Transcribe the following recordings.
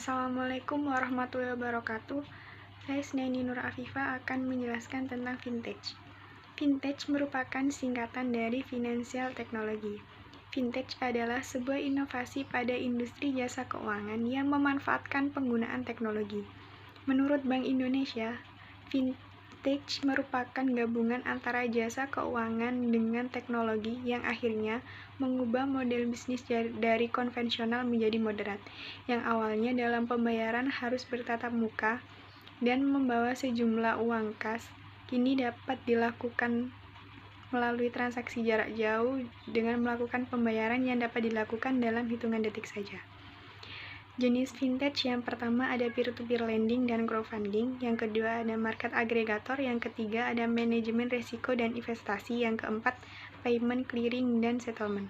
Assalamualaikum warahmatullahi wabarakatuh. Saya Snaini Nur Afifa akan menjelaskan tentang vintage. Vintage merupakan singkatan dari Financial Technology. Vintage adalah sebuah inovasi pada industri jasa keuangan yang memanfaatkan penggunaan teknologi. Menurut Bank Indonesia, vintage merupakan gabungan antara jasa keuangan dengan teknologi yang akhirnya mengubah model bisnis dari konvensional menjadi moderat, yang awalnya dalam pembayaran harus bertatap muka dan membawa sejumlah uang kas, kini dapat dilakukan melalui transaksi jarak jauh dengan melakukan pembayaran yang dapat dilakukan dalam hitungan detik saja. Jenis vintage yang pertama ada peer-to-peer lending dan crowdfunding, yang kedua ada market aggregator, yang ketiga ada manajemen risiko dan investasi, yang keempat payment, clearing, dan settlement.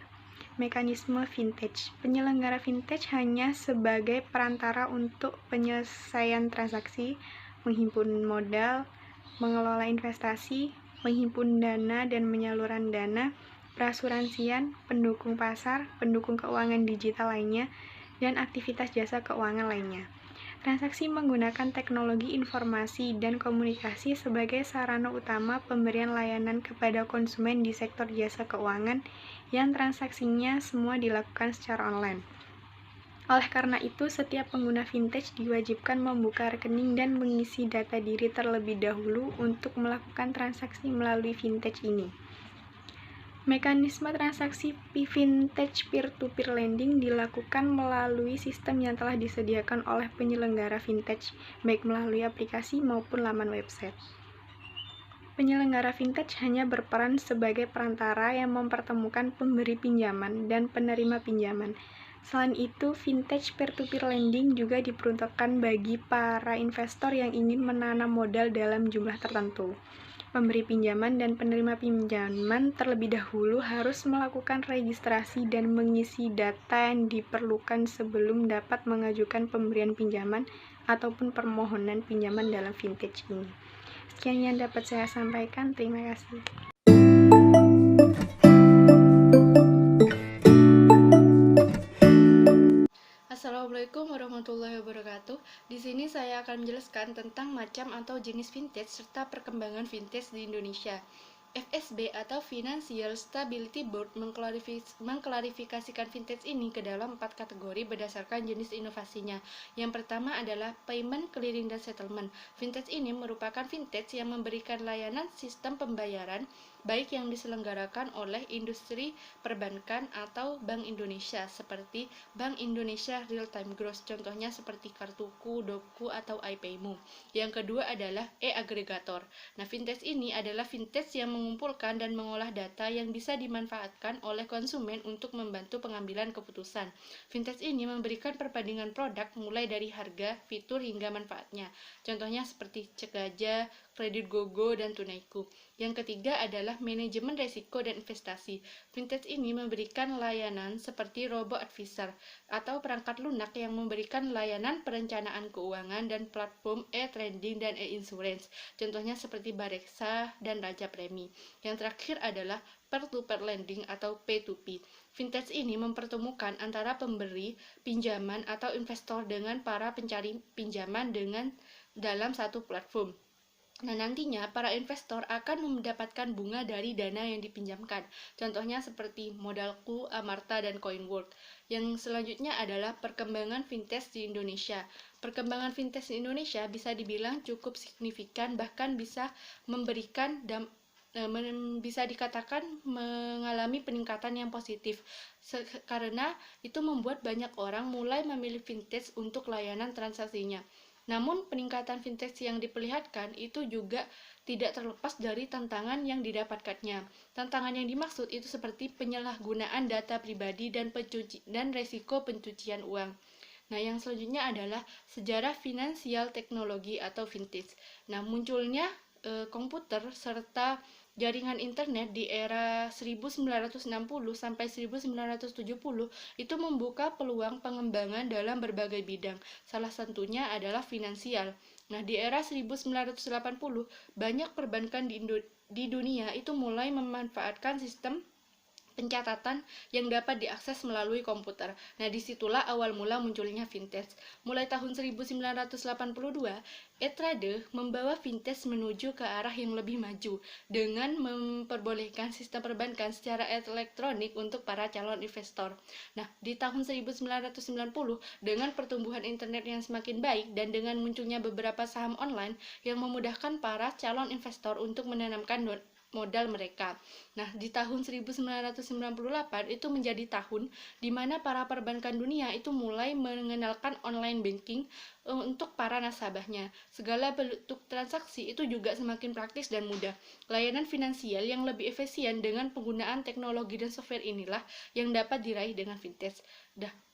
Mekanisme vintage. Penyelenggara vintage hanya sebagai perantara untuk penyelesaian transaksi, menghimpun modal, mengelola investasi, menghimpun dana dan penyaluran dana, perasuransian, pendukung pasar, pendukung keuangan digital lainnya, dan aktivitas jasa keuangan lainnya. Transaksi menggunakan teknologi informasi dan komunikasi sebagai sarana utama pemberian layanan kepada konsumen di sektor jasa keuangan yang transaksinya semua dilakukan secara online. Oleh karena itu, setiap pengguna vintage diwajibkan membuka rekening dan mengisi data diri terlebih dahulu untuk melakukan transaksi melalui vintage ini. Mekanisme transaksi vintage peer-to-peer lending dilakukan melalui sistem yang telah disediakan oleh penyelenggara vintage, baik melalui aplikasi maupun laman website. Penyelenggara vintage hanya berperan sebagai perantara yang mempertemukan pemberi pinjaman dan penerima pinjaman. Selain itu, vintage peer-to-peer lending juga diperuntukkan bagi para investor yang ingin menanam modal dalam jumlah tertentu. Pemberi pinjaman dan penerima pinjaman terlebih dahulu harus melakukan registrasi dan mengisi data yang diperlukan sebelum dapat mengajukan pemberian pinjaman ataupun permohonan pinjaman dalam vintage ini. Sekian yang dapat saya sampaikan, terima kasih. Assalamualaikum warahmatullahi wabarakatuh. Di sini saya akan menjelaskan tentang macam atau jenis vintage serta perkembangan vintage di Indonesia. FSB atau Financial Stability Board mengklarifikasikan vintage ini ke dalam 4 kategori berdasarkan jenis inovasinya. Yang pertama adalah payment, clearing, dan settlement. Vintage ini merupakan vintage yang memberikan layanan sistem pembayaran baik yang diselenggarakan oleh industri perbankan atau Bank Indonesia seperti Bank Indonesia Real Time Gross, contohnya seperti Kartuku, Doku, atau iPayMu. Yang kedua adalah e-aggregator. Nah, vintage ini adalah vintage yang mengumpulkan dan mengolah data yang bisa dimanfaatkan oleh konsumen untuk membantu pengambilan keputusan. Vintage ini memberikan perbandingan produk mulai dari harga, fitur, hingga manfaatnya. Contohnya seperti Cek Gajah, Kredit Gogo, dan Tunaiku. Yang ketiga adalah manajemen risiko dan investasi. Vintage ini memberikan layanan seperti robo-advisor atau perangkat lunak yang memberikan layanan perencanaan keuangan dan platform e-trading dan e-insurance. Contohnya seperti Bareksa dan Raja Premi. Yang terakhir adalah peer-to-peer lending atau P2P. Vintage ini mempertemukan antara pemberi pinjaman atau investor dengan para pencari pinjaman dalam satu platform. Nah, nantinya para investor akan mendapatkan bunga dari dana yang dipinjamkan. Contohnya seperti Modalku, Amarta, dan CoinWorld. Yang selanjutnya adalah perkembangan vintage di Indonesia. Perkembangan vintage di Indonesia bisa dibilang cukup signifikan, bahkan bisa bisa dikatakan mengalami peningkatan yang positif karena itu membuat banyak orang mulai memilih vintage untuk layanan transaksinya. Namun, peningkatan vintage yang diperlihatkan itu juga tidak terlepas dari tantangan yang didapatkannya. Tantangan yang dimaksud itu seperti penyalahgunaan data pribadi dan resiko pencucian uang. Nah, yang selanjutnya adalah sejarah finansial teknologi atau vintage. Nah, munculnya komputer serta jaringan internet di era 1960 sampai 1970 itu membuka peluang pengembangan dalam berbagai bidang. Salah satunya adalah finansial. Nah, di era 1980 banyak perbankan di dunia itu mulai memanfaatkan sistem pencatatan yang dapat diakses melalui komputer. Nah, disitulah awal mula munculnya vintage. Mulai tahun 1982, E-Trade membawa vintage menuju ke arah yang lebih maju dengan memperbolehkan sistem perbankan secara elektronik untuk para calon investor. Nah, di tahun 1990, dengan pertumbuhan internet yang semakin baik dan dengan munculnya beberapa saham online yang memudahkan para calon investor untuk menanamkan modal mereka. Nah, di tahun 1998 itu menjadi tahun di mana para perbankan dunia itu mulai mengenalkan online banking untuk para nasabahnya. Segala bentuk transaksi itu juga semakin praktis dan mudah. Layanan finansial yang lebih efisien dengan penggunaan teknologi dan software inilah yang dapat diraih dengan vintage.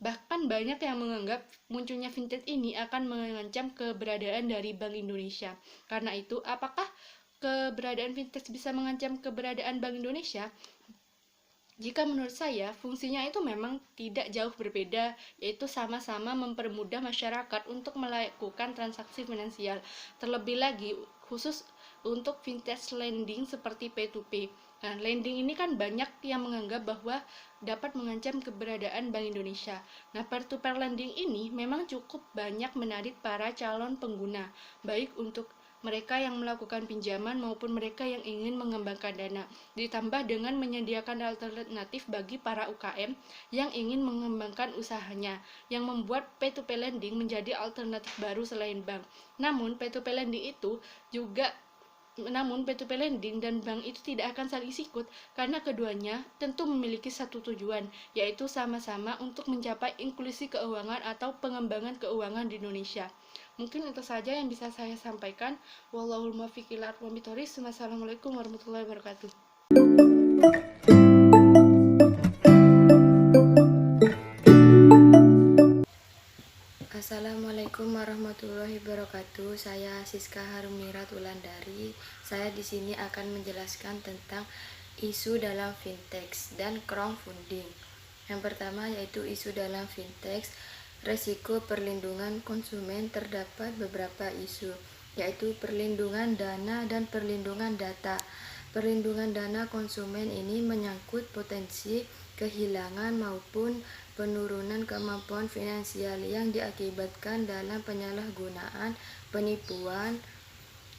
Bahkan banyak yang menganggap munculnya vintage ini akan mengancam keberadaan dari Bank Indonesia. Karena itu, apakah keberadaan vintage bisa mengancam keberadaan Bank Indonesia? Jika menurut saya, fungsinya itu memang tidak jauh berbeda, yaitu sama-sama mempermudah masyarakat untuk melakukan transaksi finansial. Terlebih lagi, khusus untuk vintage lending seperti P2P. Nah, lending ini kan banyak yang menganggap bahwa dapat mengancam keberadaan Bank Indonesia. Nah, peer-to-peer lending ini memang cukup banyak menarik para calon pengguna, baik untuk mereka yang melakukan pinjaman maupun mereka yang ingin mengembangkan dana, ditambah dengan menyediakan alternatif bagi para UKM yang ingin mengembangkan usahanya, yang membuat P2P lending menjadi alternatif baru selain bank. Namun P2P lending dan bank itu tidak akan saling sikut karena keduanya tentu memiliki satu tujuan, yaitu sama-sama untuk mencapai inklusi keuangan atau pengembangan keuangan di Indonesia. Mungkin itu saja yang bisa saya sampaikan. Wallahul muwaffiq ila aqwamit thoriq. Wassalamualaikum warahmatullahi wabarakatuh. Assalamualaikum warahmatullahi wabarakatuh. Saya Siska Harumirat Wulandari. Saya di sini akan menjelaskan tentang isu dalam fintech dan crowdfunding. Yang pertama yaitu isu dalam fintech, resiko perlindungan konsumen. Terdapat beberapa isu, yaitu perlindungan dana dan perlindungan data. Perlindungan dana konsumen ini menyangkut potensi kehilangan maupun penurunan kemampuan finansial yang diakibatkan dalam penyalahgunaan, penipuan,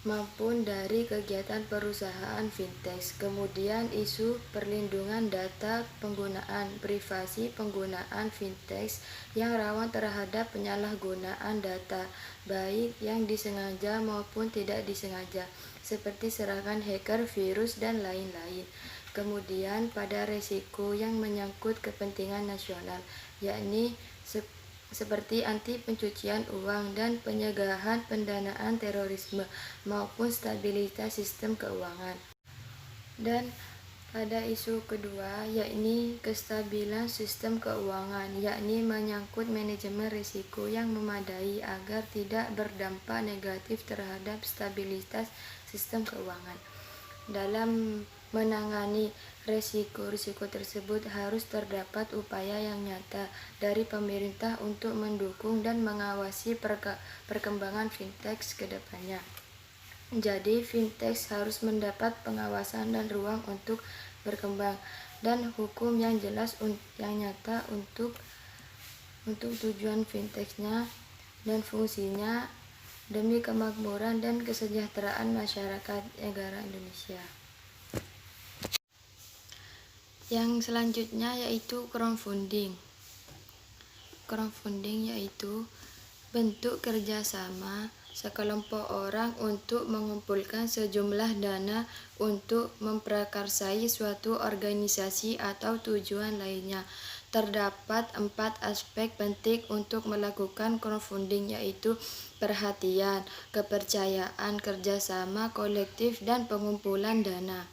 maupun dari kegiatan perusahaan fintech. Kemudian isu perlindungan data penggunaan privasi penggunaan fintech yang rawan terhadap penyalahgunaan data, baik yang disengaja maupun tidak disengaja, seperti serangan hacker, virus, dan lain-lain. Kemudian pada resiko yang menyangkut kepentingan nasional, yakni seperti anti pencucian uang dan pencegahan pendanaan terorisme maupun stabilitas sistem keuangan. Dan pada isu kedua, yakni kestabilan sistem keuangan, yakni menyangkut manajemen risiko yang memadai agar tidak berdampak negatif terhadap stabilitas sistem keuangan. Dalam menangani risiko-risiko tersebut harus terdapat upaya yang nyata dari pemerintah untuk mendukung dan mengawasi perkembangan fintech ke depannya. Jadi fintech harus mendapat pengawasan dan ruang untuk berkembang dan hukum yang jelas yang nyata untuk tujuan fintechnya dan fungsinya demi kemakmuran dan kesejahteraan masyarakat negara Indonesia. Yang selanjutnya yaitu crowdfunding. Crowdfunding yaitu bentuk kerjasama sekelompok orang untuk mengumpulkan sejumlah dana untuk memprakarsai suatu organisasi atau tujuan lainnya. Terdapat 4 aspek penting untuk melakukan crowdfunding, yaitu perhatian, kepercayaan, kerjasama kolektif, dan pengumpulan dana.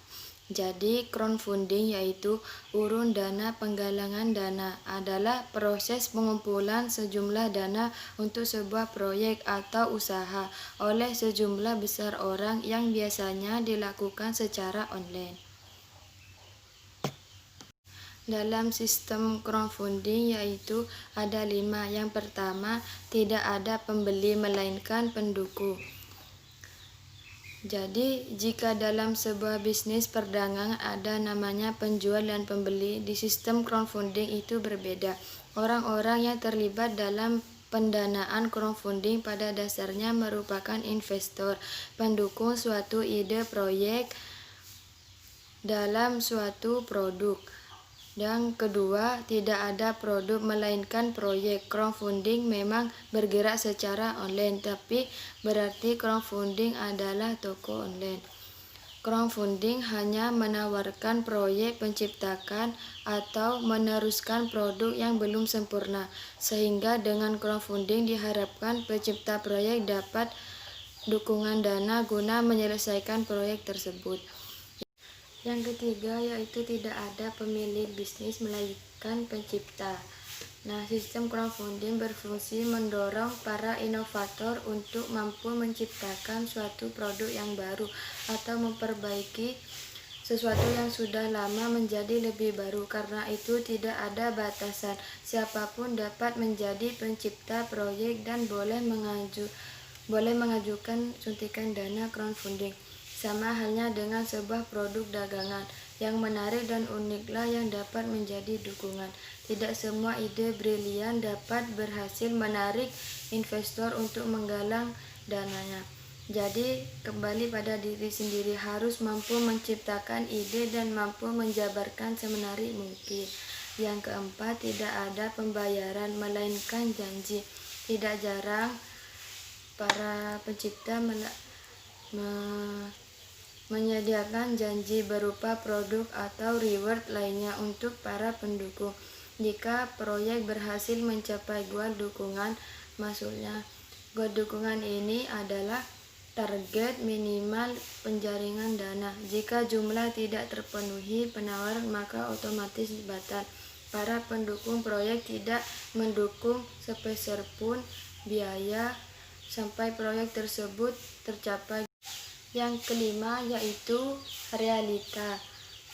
Jadi crowdfunding yaitu urun dana. Penggalangan dana adalah proses pengumpulan sejumlah dana untuk sebuah proyek atau usaha oleh sejumlah besar orang yang biasanya dilakukan secara online. Dalam sistem crowdfunding yaitu ada 5. Yang pertama, tidak ada pembeli melainkan pendukung. Jadi, jika dalam sebuah bisnis perdagangan ada namanya penjual dan pembeli, di sistem crowdfunding itu berbeda. Orang-orang yang terlibat dalam pendanaan crowdfunding pada dasarnya merupakan investor, pendukung suatu ide proyek dalam suatu produk. Yang kedua, tidak ada produk melainkan proyek. Crowdfunding memang bergerak secara online, tapi berarti crowdfunding adalah toko online. Crowdfunding hanya menawarkan proyek penciptakan atau meneruskan produk yang belum sempurna, sehingga dengan crowdfunding diharapkan pencipta proyek dapat dukungan dana guna menyelesaikan proyek tersebut. Yang ketiga yaitu tidak ada pemilik bisnis melainkan pencipta. Nah, sistem crowdfunding berfungsi mendorong para inovator untuk mampu menciptakan suatu produk yang baru atau memperbaiki sesuatu yang sudah lama menjadi lebih baru. Karena itu tidak ada batasan. Siapapun dapat menjadi pencipta proyek dan boleh mengajukan suntikan dana crowdfunding. Sama halnya dengan sebuah produk dagangan yang menarik dan uniklah yang dapat menjadi dukungan. Tidak semua ide brilian dapat berhasil menarik investor untuk menggalang dananya. Jadi, kembali pada diri sendiri, harus mampu menciptakan ide dan mampu menjabarkan semenarik mungkin. Yang keempat, tidak ada pembayaran melainkan janji. Tidak jarang para pencipta menyediakan janji berupa produk atau reward lainnya untuk para pendukung. Jika proyek berhasil mencapai goal dukungan, maksudnya goal dukungan ini adalah target minimal penjaringan dana. Jika jumlah tidak terpenuhi penawaran, maka otomatis batal. Para pendukung proyek tidak mendukung sepeser pun biaya sampai proyek tersebut tercapai. Yang kelima yaitu realita.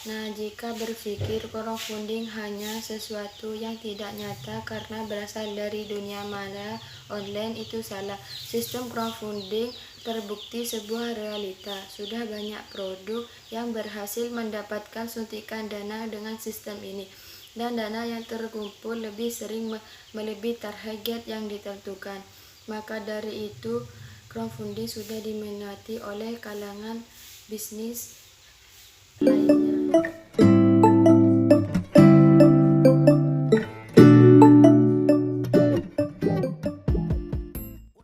Nah, jika berpikir crowdfunding hanya sesuatu yang tidak nyata karena berasal dari dunia maya online, itu salah. Sistem crowdfunding terbukti sebuah realita. Sudah banyak produk yang berhasil mendapatkan suntikan dana dengan sistem ini. Dan dana yang terkumpul lebih sering melebihi target yang ditentukan. Maka dari itu, crowdfunding sudah diminati oleh kalangan bisnis